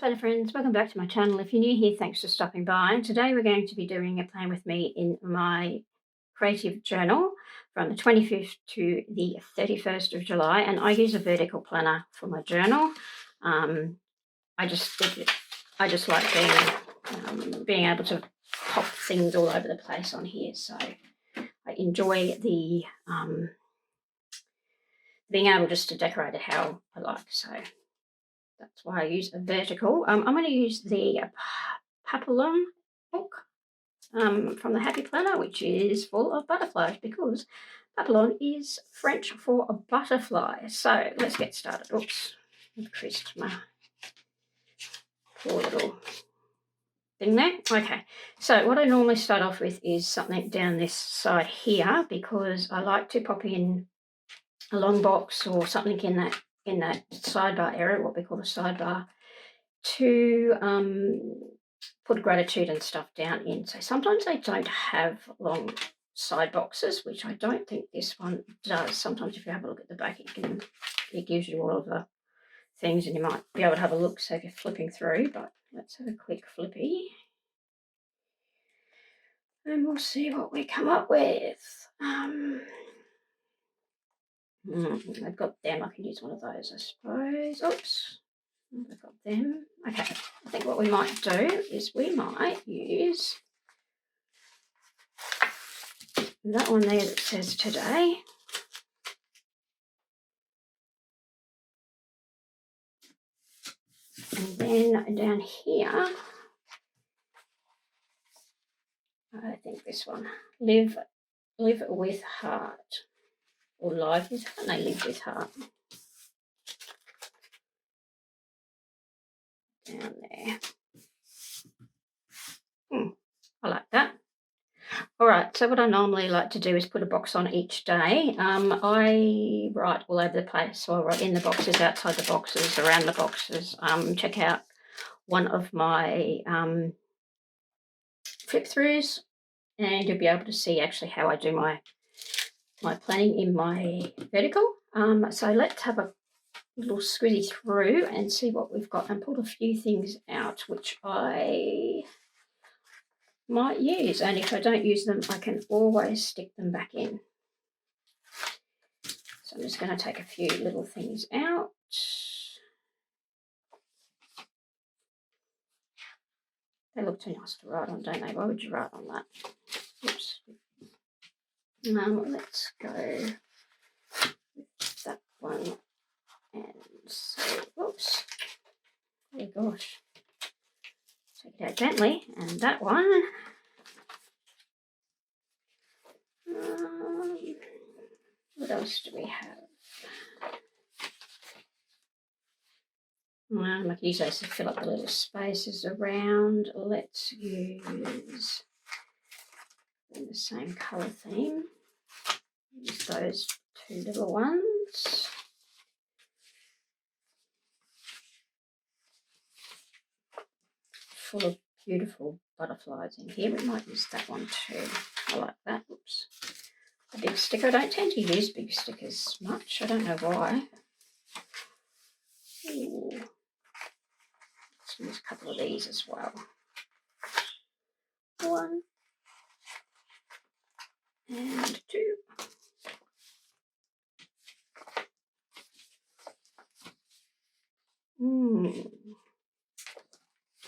fellow friends, welcome back to my channel. If you're new here, thanks for stopping by. Today we're going to be doing a plan with me in my creative journal from the 25th to the 31st of July, and I use a vertical planner for my journal. I just like being able to pop things all over the place on here, so I enjoy the being able just to decorate it how I like. So that's why I use a vertical. I'm going to use the Papillon book from the Happy Planner, which is full of butterflies because Papillon is French for a butterfly. So let's get started. Oops, I've creased my poor little thing there. Okay, so what I normally start off with is something down this side here because I like to pop in a long box or something in that sidebar area, what we call the sidebar, to put gratitude and stuff down in. So sometimes they don't have long side boxes, which I don't think this one does. Sometimes if you have a look at the back, it gives you all of the things and you might be able to have a look, so if you're flipping through, but let's have a quick flippy and we'll see what we come up with. I've got them. I can use one of those, I suppose. Oops, I've got them. Okay, I think what we might do is we might use that one there that says today. And then down here, I think this one, live with heart, or live with heart. No, live with heart. Down there. I like that. All right, so what I normally like to do is put a box on each day. I write all over the place, so I write in the boxes, outside the boxes, around the boxes. Check out one of my flip throughs and you'll be able to see actually how I do my planning in my vertical. So let's have a little squizzy through and see what we've got, and pull a few things out which I might use, and if I don't use them I can always stick them back in. So I'm just going to take a few little things out. They look too nice to write on, don't they? Why would you write on that? Oops. Let's go with that one and say, oops, oh gosh, take it out gently, and that one. What else do we have? I can use those to fill up the little spaces around. Let's use the same colour theme. Use those two little ones. Full of beautiful butterflies in here. We might use that one too. I like that. Oops. A big sticker. I don't tend to use big stickers much. I don't know why. Ooh. Let's use a couple of these as well. One and two.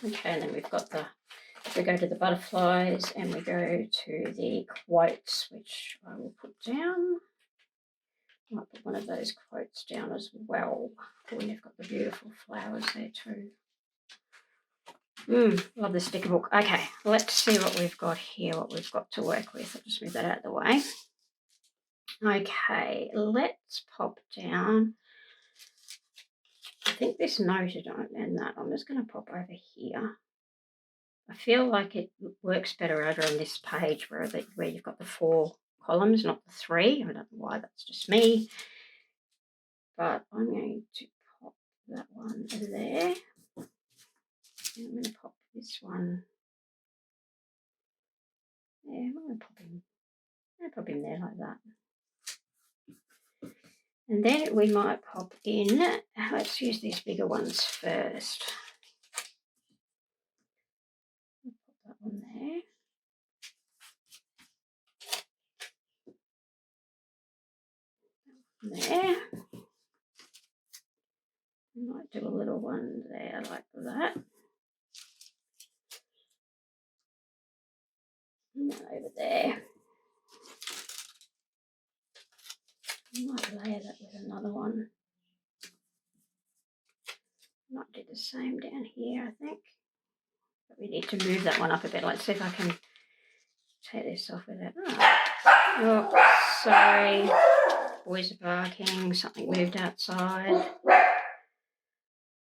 Okay, and then we've got we go to the butterflies and we go to the quotes, which I will put down. I might put one of those quotes down as well. Oh, and you've got the beautiful flowers there too. Love the sticker book. Okay, let's see what we've got here, what we've got to work with. I'll just move that out of the way. Okay, let's pop down. I think this noted on and that. I'm just going to pop over here. I feel like it works better over on this page where you've got the 4 columns, not the 3. I don't know why, that's just me. But I'm going to pop that one there. And I'm going to pop this one there. I'm going to pop him there like that. And then we might pop in, let's use these bigger ones first. there. I might do a little one there like that. And then over there. I might layer that with another one. Might do the same down here, I think. But we need to move that one up a bit. Let's see if I can take this off with it. Oh, sorry. Boys are barking. Something moved outside.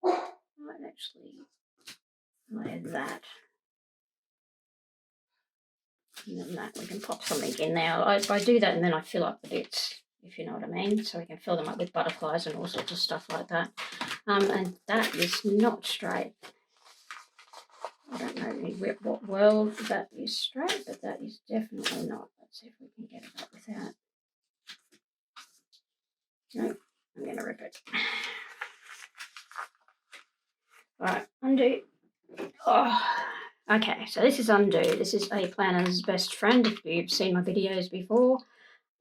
I might actually layer that. And then that, we can pop something in there. I do that and then I fill up the bits, if you know what I mean. So we can fill them up with butterflies and all sorts of stuff like that. And that is not straight. I don't know what world that is straight, but that is definitely not. Let's see if we can get it up without. No, I'm going to rip it. All right, undo. Oh, okay, so this is undo. This is a planner's best friend. If you've seen my videos before,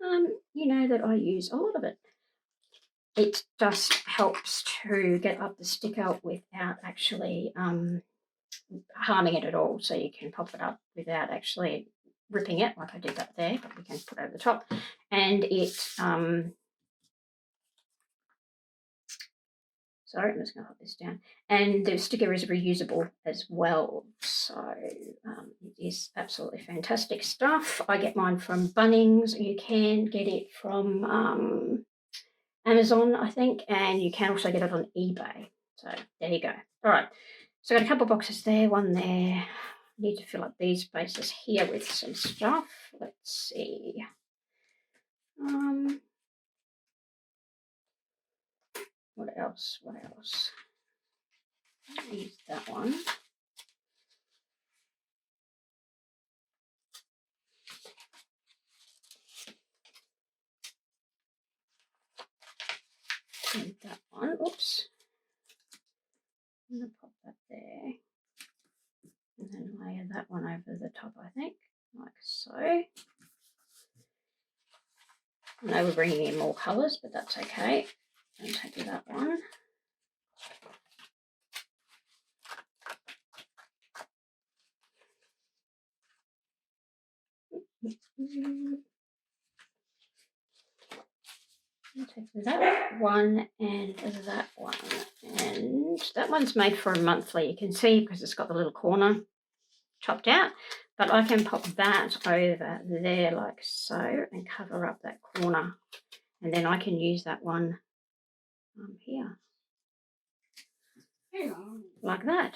you know that I use a lot of it. It just helps to get up the sticker without actually harming it at all. So you can pop it up without actually ripping it, like I did that there, but we can put it over the top. And it, sorry, I'm just going to put this down. And the sticker is reusable as well. So it is absolutely fantastic stuff. I get mine from Bunnings. You can get it from Amazon, I think, and you can also get it on eBay. So there you go. All right. So I got a couple of boxes there, one there. Need to fill up these spaces here with some stuff. Let's see. What else? What else? Use that one. And that one. Oops. I'm going to pop that there. And then layer that one over the top, I think, like so. I know we're bringing in more colours, but that's okay. And take that one. Take that one and that one. And that one's made for a monthly, you can see, because it's got the little corner chopped out. But I can pop that over there like so and cover up that corner. And then I can use that one here. Like that.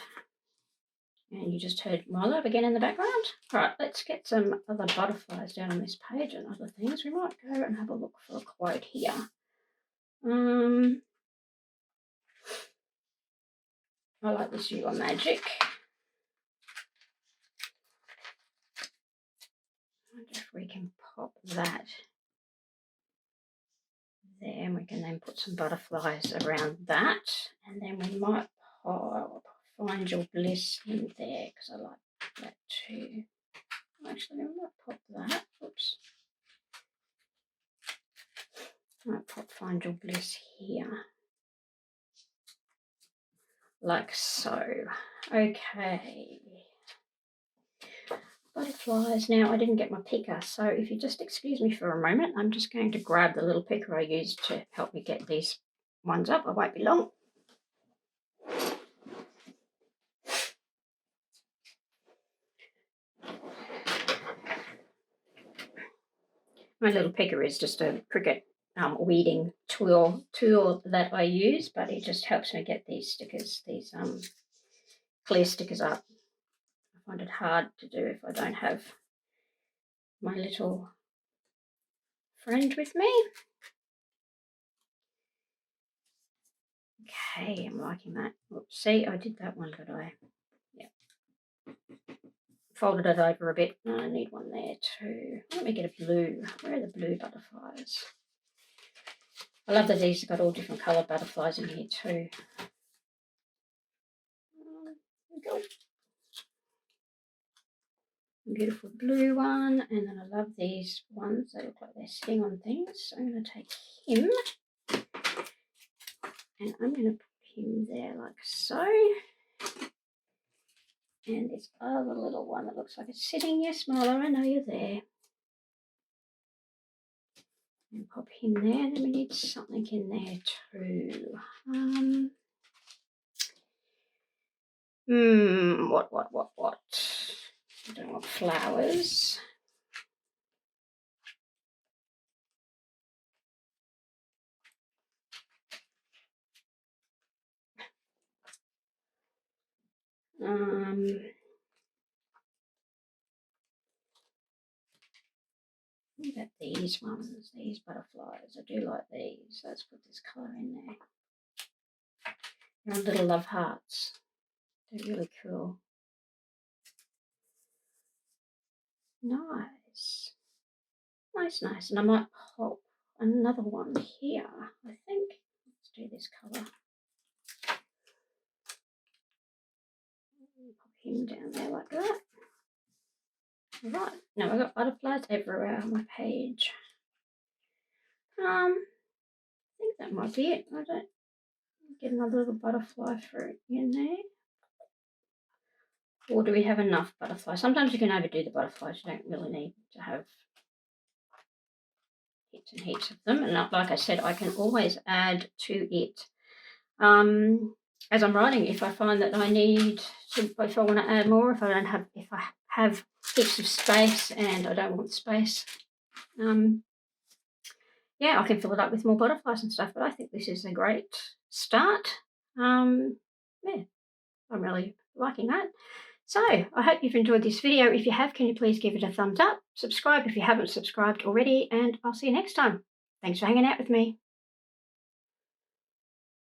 And you just heard my love again in the background. All right, let's get some other butterflies down on this page and other things. We might go and have a look for a quote here. I like this You Are Magic. I wonder if we can pop that there, and we can then put some butterflies around that, and then we might pop Find Your Bliss in there because I like that too. Actually, I might pop that. Oops. I might pop Find Your Bliss here. Like so. Okay. Butterflies. Now, I didn't get my picker, so if you just excuse me for a moment, I'm just going to grab the little picker I used to help me get these ones up. I won't be long. My little picker is just a cricket weeding tool that I use, but it just helps me get these stickers, these clear stickers up. I find it hard to do if I don't have my little friend with me. Okay, I'm liking that. Oops, see, I did that one, but folded it over a bit. I need one there too. Let me get a blue. Where are the blue butterflies? I love that these have got all different coloured butterflies in here too. There we go. Beautiful blue one, and then I love these ones. They look like they're sitting on things. So I'm going to take him. And I'm going to put him there like so. And this other little one that looks like it's sitting. Yes, Marla, I know you're there. And pop him there. And then we need something in there too. What? I don't want flowers. What about these ones? These butterflies. I do like these. Let's put this colour in there. They're little love hearts. They're really cool. Nice. Nice. And I might pop another one here, I think. Let's do this colour. Pop him down there like that. Right, now I've got butterflies everywhere on my page. I think that might be it. I don't get another little butterfly fruit in there. Or do we have enough butterflies? Sometimes you can overdo the butterflies. You don't really need to have heaps and heaps of them. And like I said, I can always add to it as I'm writing. If I find that I need to, if I want to add more, if I have heaps of space and I don't want space, yeah, I can fill it up with more butterflies and stuff. But I think this is a great start. Yeah, I'm really liking that. So I hope you've enjoyed this video. If you have, can you please give it a thumbs up, subscribe if you haven't subscribed already, and I'll see you next time. Thanks for hanging out with me.